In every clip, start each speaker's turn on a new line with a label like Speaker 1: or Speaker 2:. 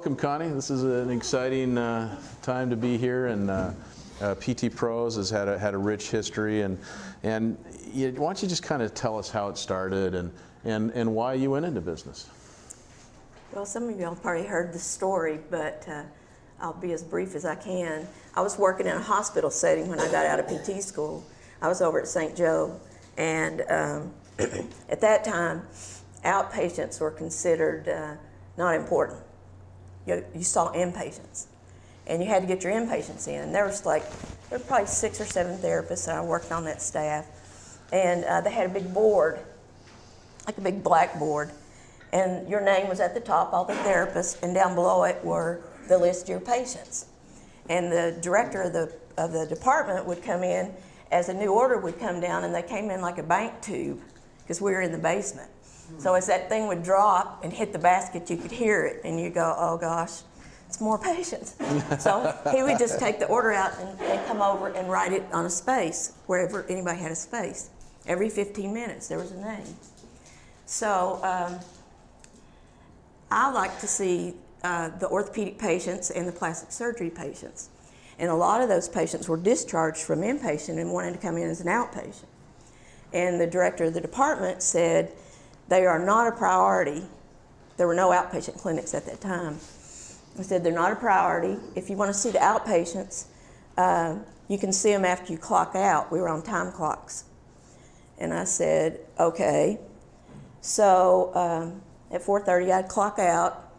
Speaker 1: welcome, Connie. This is an exciting time to be here, and PT Pros has had a rich history. And why don't you just kind of tell us how it started and why you went into business?
Speaker 2: Well, some of y'all probably heard the story, but I'll be as brief as I can. I was working in a hospital setting when I got out of PT school. I was over at St. Joe, and at that time, outpatients were considered not important. You saw inpatients, and you had to get your inpatients in. There were probably 6 or 7 therapists, and I worked on that staff. And they had a big board, like a big blackboard, and your name was at the top, all the therapists, and down below it were the list of your patients. And the director of the department would come in as a new order would come down, and they came in like a bank tube, because we were in the basement. So as that thing would drop and hit the basket, you could hear it, and you go, oh gosh, it's more patients. So he would just take the order out and come over and write it on a space, wherever anybody had a space. Every 15 minutes, there was a name. So I like to see the orthopedic patients and the plastic surgery patients. And a lot of those patients were discharged from inpatient and wanted to come in as an outpatient. And the director of the department said, they are not a priority. There were no outpatient clinics at that time. He said, they're not a priority. If you want to see the outpatients, you can see them after you clock out. We were on time clocks. And I said, okay. So at 4:30, I'd clock out,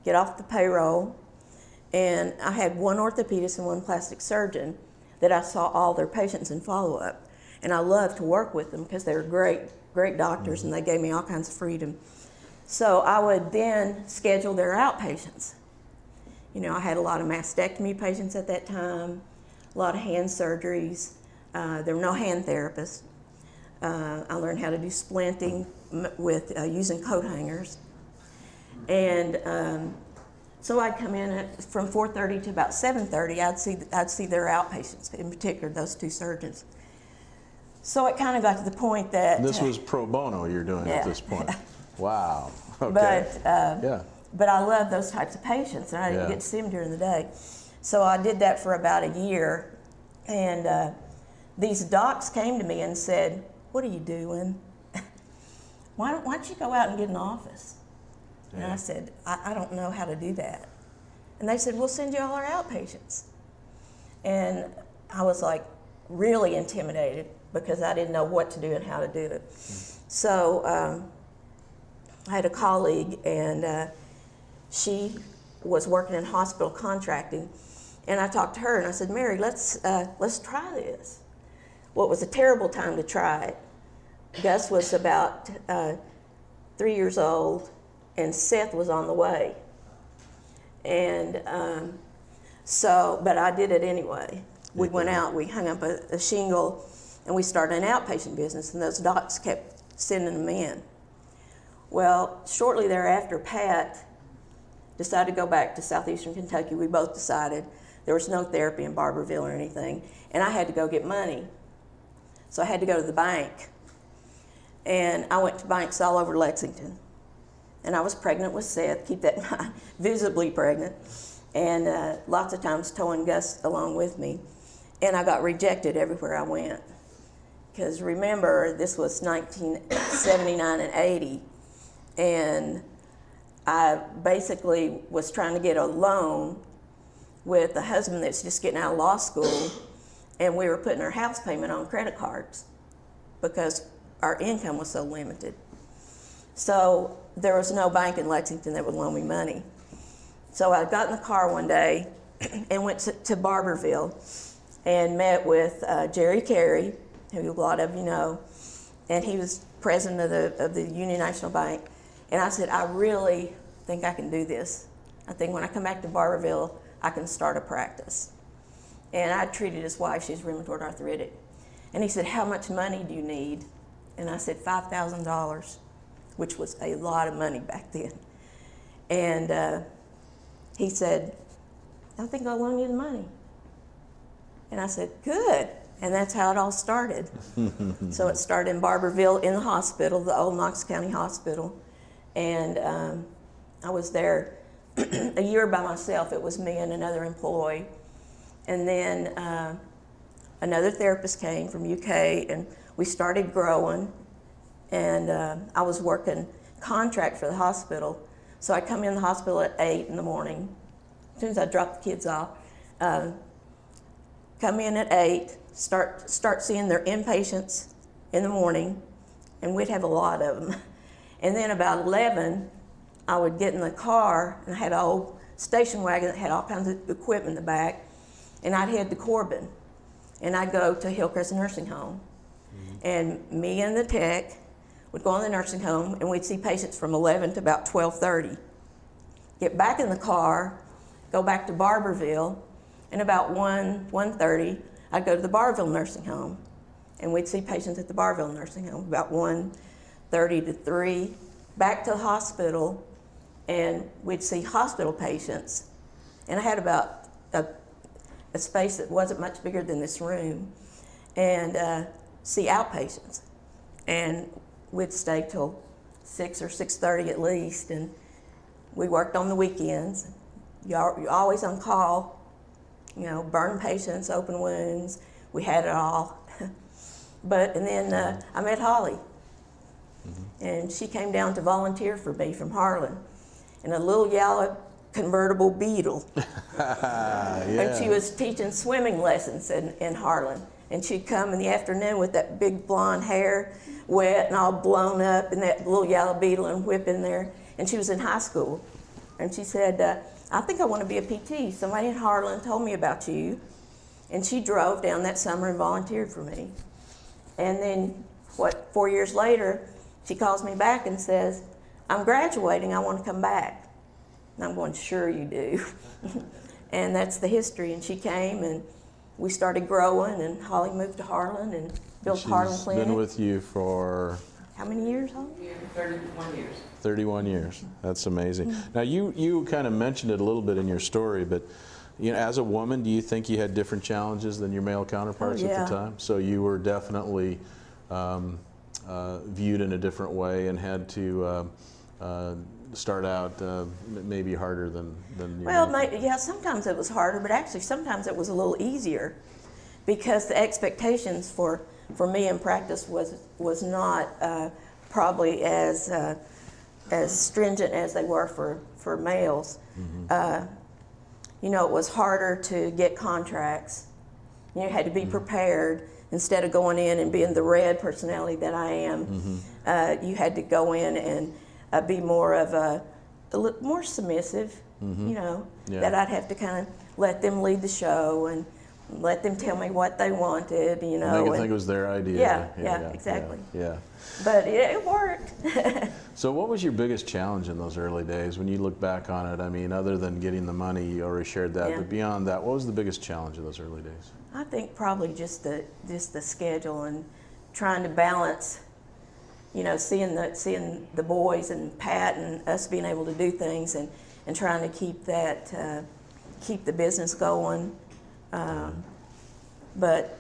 Speaker 2: get off the payroll, and I had one orthopedist and one plastic surgeon that I saw all their patients in follow-up. And I loved to work with them because they were great doctors, and they gave me all kinds of freedom. So I would then schedule their outpatients. You know, I had a lot of mastectomy patients at that time, a lot of hand surgeries. There were no hand therapists. I learned how to do splinting with using coat hangers. And so I'd come in from 4:30 to about 7:30. I'd see their outpatients, in particular those 2 surgeons. So it kind of got to the point that
Speaker 1: This was pro bono you're doing at this point. Wow. Okay.
Speaker 2: But I love those types of patients, and I didn't get to see them during the day. So I did that for about a year, and these docs came to me and said, "What are you doing? Why don't you go out and get an office?" And I said, I don't know how to do that. And they said, "We'll send you all our outpatients." And I was like really intimidated because I didn't know what to do and how to do it. So I had a colleague, and she was working in hospital contracting, and I talked to her and I said, "Mary, let's try this." Well, it was a terrible time to try it. Gus was about 3 years old, and Seth was on the way. And but I did it anyway. We went out, we hung up a shingle, and we started an outpatient business, and those docs kept sending them in. Well, shortly thereafter, Pat decided to go back to southeastern Kentucky. We both decided. There was no therapy in Barberville or anything, and I had to go get money. So I had to go to the bank. And I went to banks all over Lexington. And I was pregnant with Seth, keep that in mind, visibly pregnant, and lots of times towing Gus along with me. And I got rejected everywhere I went. Because remember, this was 1979 and 80, and I basically was trying to get a loan with a husband that's just getting out of law school, and we were putting our house payment on credit cards because our income was so limited. So there was no bank in Lexington that would loan me money. So I got in the car one day and went to Barberville and met with Jerry Carey, who a lot of you know, and he was president of the Union National Bank. And I said, "I really think I can do this. I think when I come back to Barberville, I can start a practice." And I treated his wife, she's rheumatoid arthritic. And he said, "How much money do you need?" And I said, $5,000, which was a lot of money back then. And he said, "I think I'll loan you the money." And I said, "Good." And that's how it all started. So it started in Barberville in the hospital, the old Knox County Hospital. And I was there a year by myself. It was me and another employee. And then another therapist came from UK, and we started growing. And I was working contract for the hospital. So I come in the hospital at 8 in the morning, as soon as I drop the kids off. Come in at 8, start seeing their inpatients in the morning, and we'd have a lot of them. And then about 11, I would get in the car, and I had an old station wagon that had all kinds of equipment in the back, and I'd head to Corbin, and I'd go to Hillcrest Nursing Home. And me and the tech would go in the nursing home, and we'd see patients from 11 to about 12:30. Get back in the car, go back to Barberville, and about 1:30, I'd go to the Barberville Nursing Home, and we'd see patients at the Barberville Nursing Home. About 1:30 to 3, back to the hospital, and we'd see hospital patients. And I had about a space that wasn't much bigger than this room, and see outpatients. And we'd stay till 6 or 6:30 at least, and we worked on the weekends. You're always on call, you know, burn patients, open wounds. We had it all. And then I met Holly, and she came down to volunteer for me from Harlan in a little yellow convertible Beetle. And she was teaching swimming lessons in Harlan. And she'd come in the afternoon with that big blonde hair, wet and all blown up, and that little yellow Beetle and whip in there. And she was in high school. And she said, I think I want to be a PT. Somebody in Harlan told me about you. And she drove down that summer and volunteered for me. And then, 4 years later, she calls me back and says, I'm graduating, I want to come back. And I'm going, sure you do. And that's the history. And she came, and we started growing, and Holly moved to Harlan and built Harlan Clinic.
Speaker 1: She's been with you for...
Speaker 2: How many years, Holly?
Speaker 3: 31 years.
Speaker 1: 31 years. That's amazing. Now, you kind of mentioned it a little bit in your story, but you know, as a woman, do you think you had different challenges than your male counterparts at the time? So you were definitely viewed in a different way and had to start out maybe harder than your
Speaker 2: yeah, sometimes it was harder, but actually sometimes it was a little easier, because the expectations for me in practice was not probably as stringent as they were for males. You know, it was harder to get contracts. You had to be prepared. Instead of going in and being the red personality that I am, you had to go in and be more of a more submissive, you know, that I'd have to kind of let them lead the show and let them tell me what they wanted, you know.
Speaker 1: And they could think it was their idea.
Speaker 2: Yeah, exactly.
Speaker 1: Yeah.
Speaker 2: But it worked.
Speaker 1: So what was your biggest challenge in those early days when you look back on it? I mean, other than getting the money, you already shared that, but beyond that, what was the biggest challenge of those early days?
Speaker 2: I think probably just the schedule and trying to balance, you know, seeing the boys and Pat and us being able to do things and trying to keep that keep the business going. But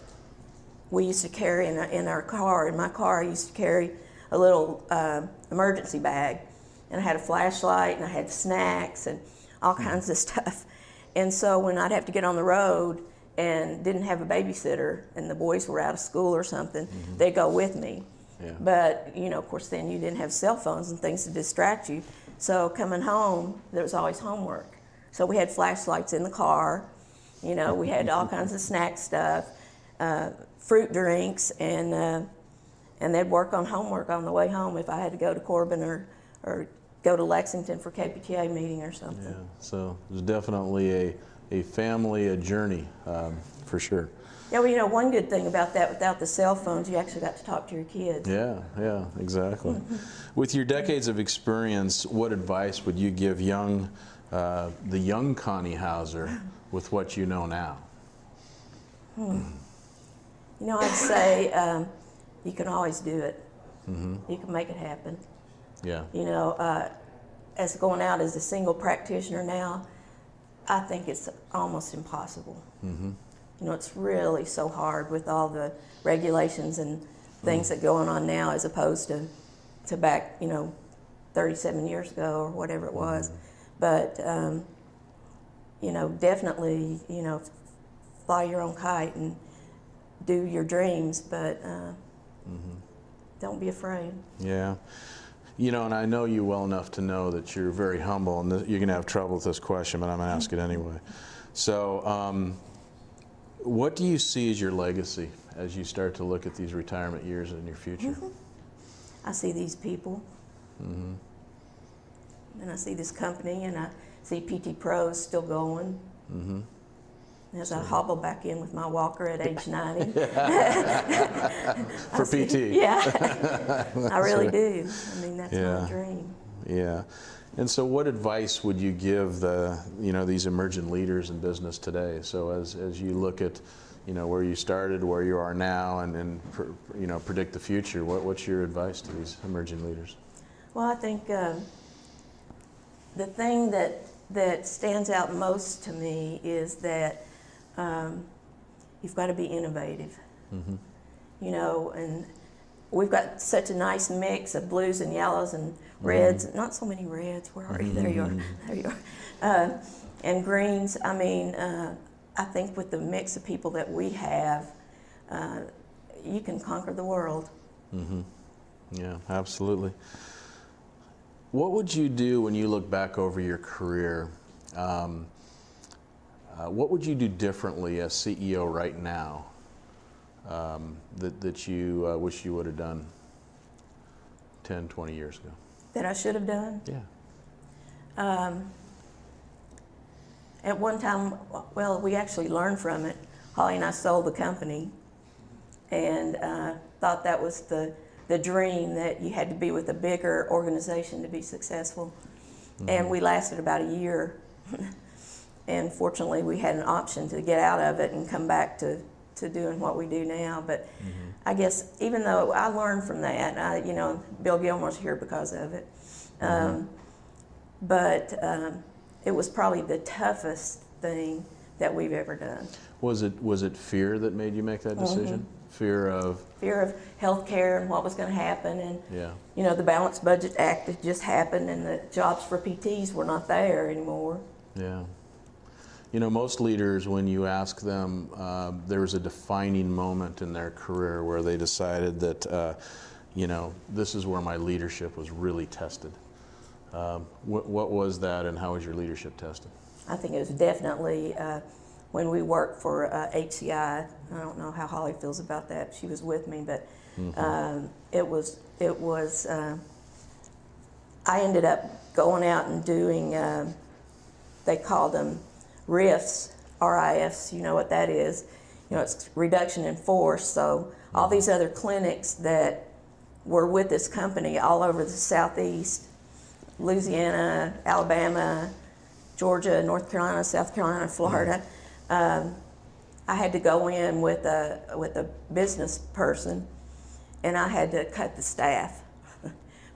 Speaker 2: we used to carry in my car I used to carry a little emergency bag, and I had a flashlight and I had snacks and all kinds of stuff. And so when I'd have to get on the road and didn't have a babysitter and the boys were out of school or something, they'd go with me. But, you know, of course, then you didn't have cell phones and things to distract you. So coming home, there was always homework. So we had flashlights in the car. You know, we had all kinds of snack stuff, fruit drinks, and they'd work on homework on the way home if I had to go to Corbin or go to Lexington for KPTA meeting or something.
Speaker 1: Yeah, so it was definitely a family, a journey, for sure.
Speaker 2: Yeah, well, you know, one good thing about that, without the cell phones, you actually got to talk to your kids.
Speaker 1: Yeah, exactly. With your decades of experience, what advice would you give the young Connie Hauser with what you know now?
Speaker 2: You know, I'd say you can always do it. You can make it happen.
Speaker 1: Yeah.
Speaker 2: You know, as going out as a single practitioner now, I think it's almost impossible. You know, it's really so hard with all the regulations and things that go on now as opposed to back, you know, 37 years ago or whatever it was. But, you know, definitely, you know, fly your own kite and do your dreams, but don't be afraid.
Speaker 1: Yeah. You know, and I know you well enough to know that you're very humble, and you're going to have trouble with this question, but I'm going to ask it anyway. So, what do you see as your legacy as you start to look at these retirement years in your future?
Speaker 2: I see these people, and I see this company, and I see PT Pros still going. As I hobble back in with my walker at age 90.
Speaker 1: For PT.
Speaker 2: Yeah, I really do. I mean, that's my dream.
Speaker 1: Yeah. And so what advice would you give these emerging leaders in business today? So as you look at, where you started, where you are now, and predict the future, what's your advice to these emerging leaders?
Speaker 2: Well, I think the thing that stands out most to me is that you've got to be innovative. And we've got such a nice mix of blues and yellows and reds. Not so many reds. Where are you? There you are. There you are. And greens. I mean, I think with the mix of people that we have, you can conquer the world.
Speaker 1: Yeah, absolutely. What would you do when you look back over your career? What would you do differently as CEO right now that you wish you would have done 10, 20 years ago?
Speaker 2: That I should have done?
Speaker 1: Yeah.
Speaker 2: At one time, well, we actually learned from it. Holly and I sold the company and thought that was the dream, that you had to be with a bigger organization to be successful. And we lasted about a year. And fortunately, we had an option to get out of it and come back to doing what we do now. But I guess even though I learned from that, Bill Gilmore's here because of it. But it was probably the toughest thing that we've ever done. Was
Speaker 1: it fear that made you make that decision? Fear of
Speaker 2: healthcare and what was going to happen, and the Balanced Budget Act had just happened, and the jobs for PTs were not there anymore.
Speaker 1: Yeah. Most leaders, when you ask them, there was a defining moment in their career where they decided that, this is where my leadership was really tested. What was that, and how was your leadership tested?
Speaker 2: I think it was definitely when we worked for HCI. I don't know how Holly feels about that. She was with me, but it was. I ended up going out and doing. They called them RIFs, RIFs. You know what that is? It's reduction in force. So all these other clinics that were with this company all over the Southeast, Louisiana, Alabama, Georgia, North Carolina, South Carolina, Florida. I had to go in with a business person, and I had to cut the staff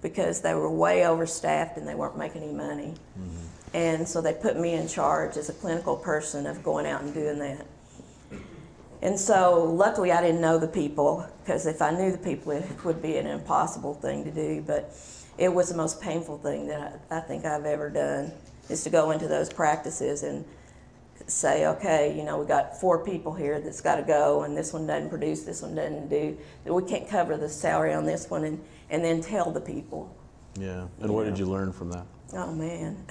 Speaker 2: because they were way overstaffed and they weren't making any money. And so they put me in charge as a clinical person of going out and doing that. And so luckily I didn't know the people, because if I knew the people it would be an impossible thing to do. But it was the most painful thing that I think I've ever done, is to go into those practices and say, okay, we got 4 people here that's got to go, and this one doesn't produce, this one doesn't do, we can't cover the salary on this one, and then tell the people.
Speaker 1: Yeah, and what did you learn from that?
Speaker 2: Oh man,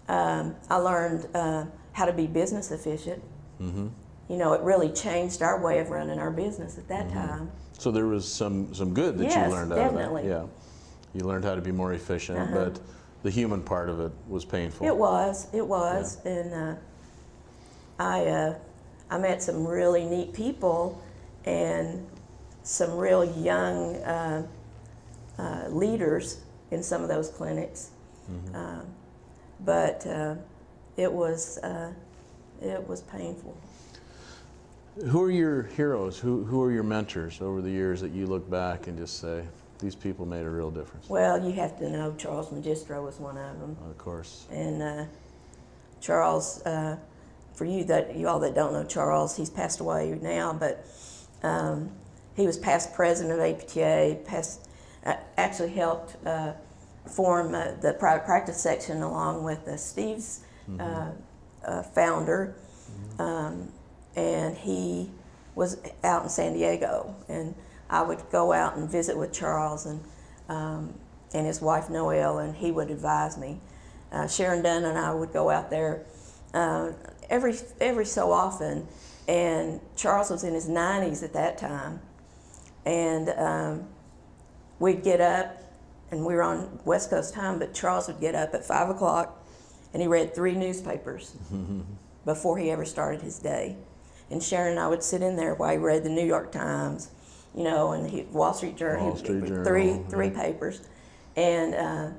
Speaker 2: I learned how to be business efficient. It really changed our way of running our business at that time. So
Speaker 1: there was some good that you learned out
Speaker 2: definitely.
Speaker 1: of that. Yeah, you learned how to be more efficient, but the human part of it was painful.
Speaker 2: It was, yeah. And I met some really neat people and some real young leaders in some of those clinics. But it was painful.
Speaker 1: Who are your heroes? Who are your mentors over the years that you look back and just say, these people made a real difference?
Speaker 2: Well, you have to know Charles Magistro was one of them.
Speaker 1: Of course.
Speaker 2: And Charles, for you all that don't know Charles, he's passed away now, but he was past president of APTA, actually helped form the private practice section along with Steve's founder, and he was out in San Diego, and I would go out and visit with Charles and his wife Noelle, and he would advise me. Sharon Dunn and I would go out there every so often, and Charles was in his 90s at that time, and we'd get up, and we were on West Coast time, but Charles would get up at 5 o'clock, and he read 3 newspapers before he ever started his day. And Sharon and I would sit in there while he read the New York Times, you know, and Wall Street Journal, three papers, and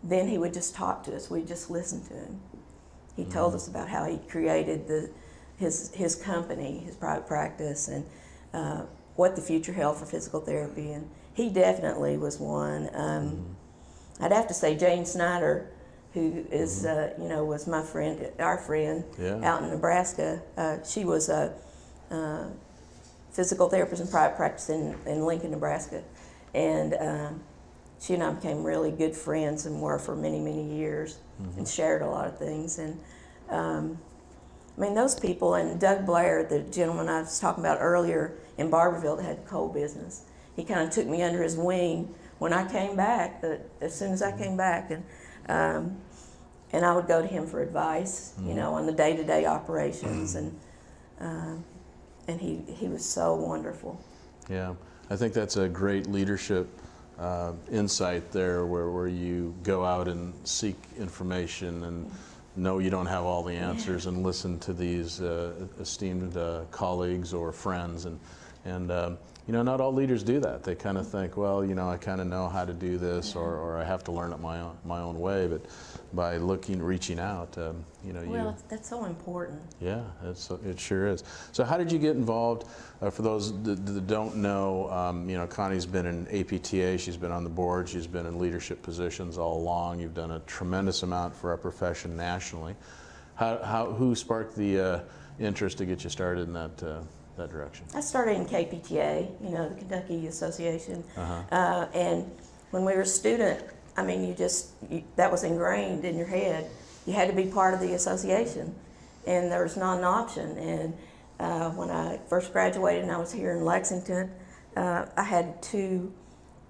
Speaker 2: then he would just talk to us. We'd just listen to him. He told us about how he created his company, his private practice, and what the future held for physical therapy. And he definitely was one. I'd have to say Jane Snyder, who is, was my friend, our friend, out in Nebraska. She was a physical therapist in private practice in Lincoln, Nebraska. And she and I became really good friends and were for many, many years, and shared a lot of things. And I mean, those people, and Doug Blair, the gentleman I was talking about earlier in Barberville that had the coal business, he kind of took me under his wing when I came back, as soon as I came back. And I would go to him for advice, you know, on the day-to-day operations, and he was so wonderful. Yeah,
Speaker 1: I think that's a great leadership insight there, where you go out and seek information and know you don't have all the answers, and listen to these esteemed colleagues or friends, and you know, not all leaders do that. They kind of think, well, you know, I kind of know how to do this, or I have to learn it my own way. But by reaching out, you know,
Speaker 2: well, that's so important.
Speaker 1: Yeah, it sure is. So, how did you get involved? For those that don't know, you know, Connie's been in APTA. She's been on the board. She's been in leadership positions all along. You've done a tremendous amount for our profession nationally. Who sparked the interest to get you started in that direction?
Speaker 2: I started in KPTA, you know, the Kentucky Association, and when we were a student, I mean, that was ingrained in your head. You had to be part of the association, and there was not an option. And when I first graduated and I was here in Lexington, I had 2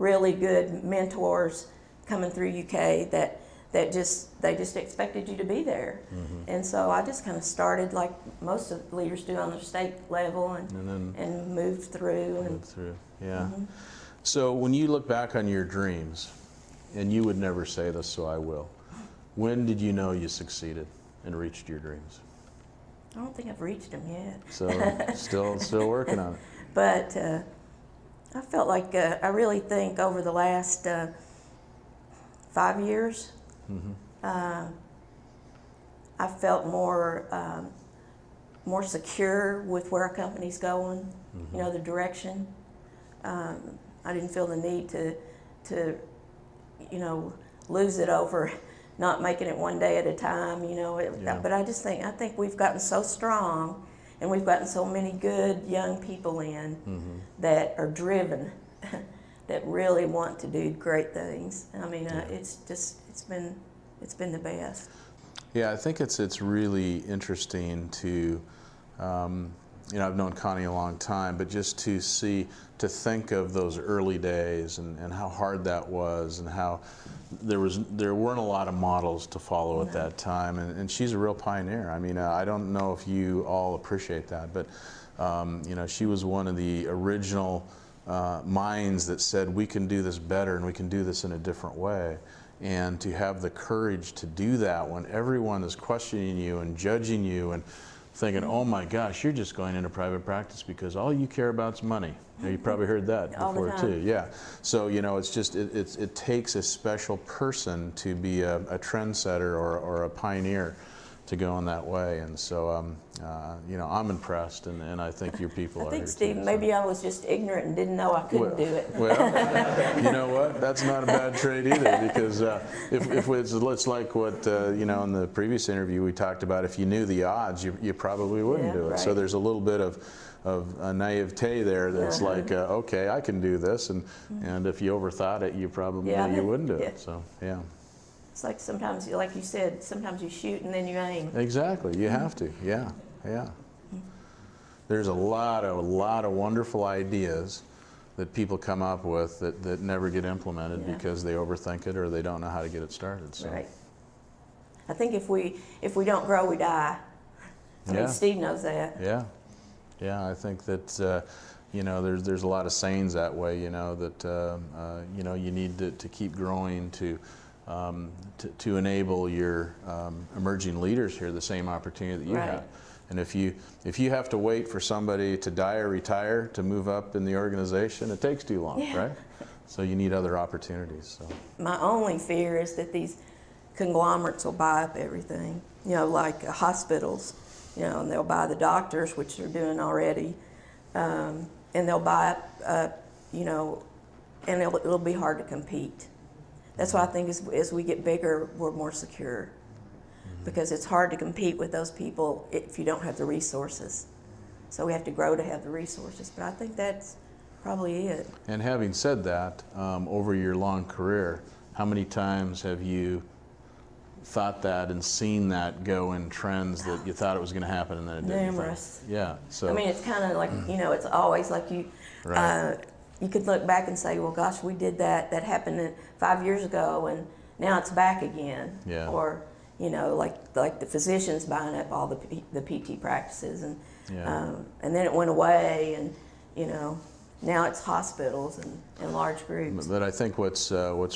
Speaker 2: really good mentors coming through UK that they just expected you to be there. And so I just kind of started like most of the leaders do on the state level, and moved through.
Speaker 1: Yeah. So when you look back on your dreams, and you would never say this, so I will, when did you know you succeeded and reached your dreams?
Speaker 2: I don't think I've reached them yet.
Speaker 1: So still working on it.
Speaker 2: But I felt like I really think over the last 5 years, I felt more secure with where our company's going, you know, the direction. I didn't feel the need to you know, lose it over not making it one day at a time, you know. But I think we've gotten so strong, and we've gotten so many good young people in that are driven, that really want to do great things. I mean, it's been the best.
Speaker 1: Yeah, I think it's really interesting to, you know, I've known Connie a long time, but just to think of those early days and how hard that was, and how there weren't a lot of models to follow at that time, and she's a real pioneer. I mean, I don't know if you all appreciate that, but you know, she was one of the original minds that said we can do this better and we can do this in a different way. And to have the courage to do that when everyone is questioning you and judging you and thinking, oh my gosh, you're just going into private practice because all you care about is money. You probably heard that before too. Yeah. So, you know, it's just, it takes a special person to be a trendsetter or a pioneer to go in that way. And so, you know, I'm impressed, and I think your people are.
Speaker 2: I think,
Speaker 1: here
Speaker 2: Steve,
Speaker 1: too,
Speaker 2: maybe I was just ignorant and didn't know I couldn't do it.
Speaker 1: Well, you know what? That's not a bad trait either, because if it's like what, you know, in the previous interview we talked about, if you knew the odds, you probably wouldn't do it.
Speaker 2: Right.
Speaker 1: So there's a little bit of a naivete there that's like, okay, I can do this, and if you overthought it, you probably you wouldn't do it. So, yeah.
Speaker 2: It's like sometimes, like you said, sometimes you shoot and then you aim.
Speaker 1: Exactly, you have to, yeah. There's a lot of wonderful ideas that people come up with that never get implemented because they overthink it or they don't know how to get it started. So.
Speaker 2: Right. I think if we don't grow, we die. I mean, Steve knows that.
Speaker 1: Yeah. I think that you know, there's a lot of sayings that way. You know that you know, you need to keep growing to enable your emerging leaders here the same opportunity that you have. And if you have to wait for somebody to die or retire to move up in the organization, it takes too long, right? So you need other opportunities. So. My
Speaker 2: only fear is that these conglomerates will buy up everything. You know, like hospitals. You know, and they'll buy the doctors, which they're doing already, and they'll buy up, you know, and it'll be hard to compete. That's why I think as we get bigger, we're more secure. Because it's hard to compete with those people if you don't have the resources. So we have to grow to have the resources. But I think that's probably it. And having said that, over your long career, how many times have you thought that and seen that go in trends that you thought it was going to happen and then it didn't? Numerous.
Speaker 1: Yeah. So
Speaker 2: I mean, it's kind of like, you know, it's always like you. You could look back and say, well, gosh, we did that. That happened 5 years ago, and now it's back again.
Speaker 1: Yeah.
Speaker 2: Or, you know, like the physicians buying up all the PT practices, and then it went away, and you know, now it's hospitals and large groups. But I think what's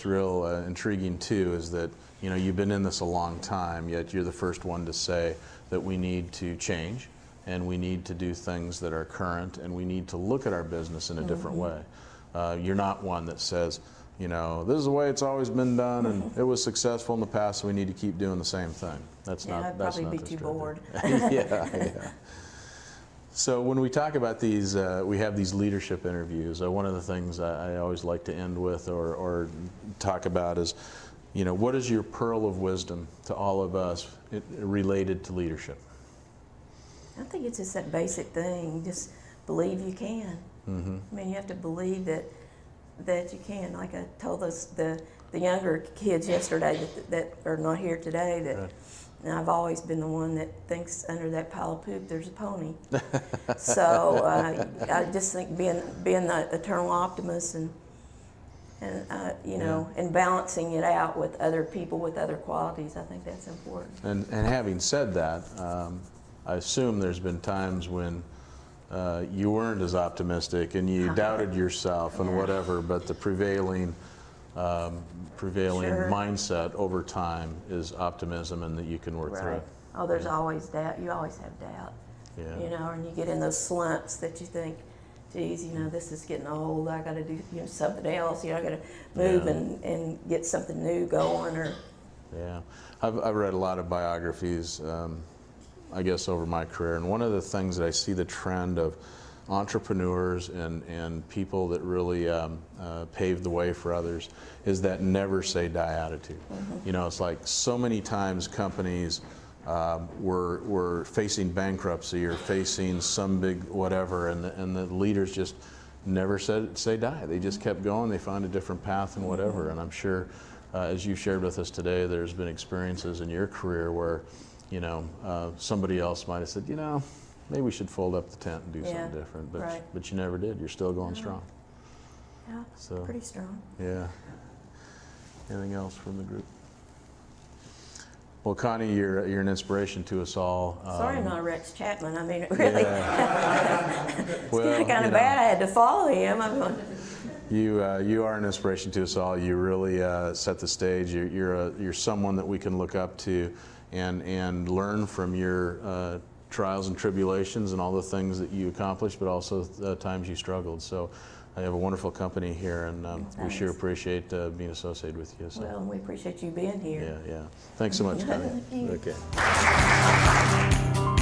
Speaker 2: real intriguing too is that, you know, you've been in this a long time, yet you're the first one to say that we need to change. And we need to do things that are current, and we need to look at our business in a different way. You're not one that says, you know, this is the way it's always been done, and it was successful in the past, so we need to keep doing the same thing. That's not. I'd
Speaker 1: that's
Speaker 2: probably
Speaker 1: not
Speaker 2: be too bored.
Speaker 1: Yeah. So when we talk about these, we have these leadership interviews. One of the things I always like to end with or talk about is, you know, what is your pearl of wisdom to all of us related to leadership? I think it's just that basic thing. Just believe you can. I mean, you have to believe that you can. Like I told the younger kids yesterday that are not here today that and I've always been the one that thinks under that pile of poop there's a pony. So I just think being the eternal optimist and you know, and balancing it out with other people with other qualities, I think that's important. And having said that, I assume there's been times when you weren't as optimistic and you doubted yourself and whatever, but the prevailing mindset over time is optimism and that you can work through it. Oh, there's always doubt. You always have doubt. You know, and you get in those slumps that you think, geez, you know, this is getting old. I got to do something else. You know, I got to move and get something new going. Or I've read a lot of biographies. I guess over my career, and one of the things that I see the trend of entrepreneurs and people that really paved the way for others is that never say die attitude. You know, it's like so many times companies were facing bankruptcy or facing some big whatever, and the leaders just never say die. They just kept going. They found a different path and whatever. And I'm sure, as you shared with us today, there's been experiences in your career where, you know, somebody else might have said, you know, maybe we should fold up the tent and do something different. But you never did. You're still going strong. Yeah, so, pretty strong. Yeah. Anything else from the group? Well, Connie, you're an inspiration to us all. Sorry I'm not Rex Chapman. I mean, really. It's kind of bad I had to follow him. I'm going. You are an inspiration to us all. You really set the stage. You're someone that we can look up to and learn from your trials and tribulations and all the things that you accomplished, but also the times you struggled. So have a wonderful company here, and we sure appreciate being associated with you. So.
Speaker 2: Well, we appreciate you being here.
Speaker 1: Yeah, yeah. Thanks so much, Connie.
Speaker 2: Thank you.
Speaker 1: Okay.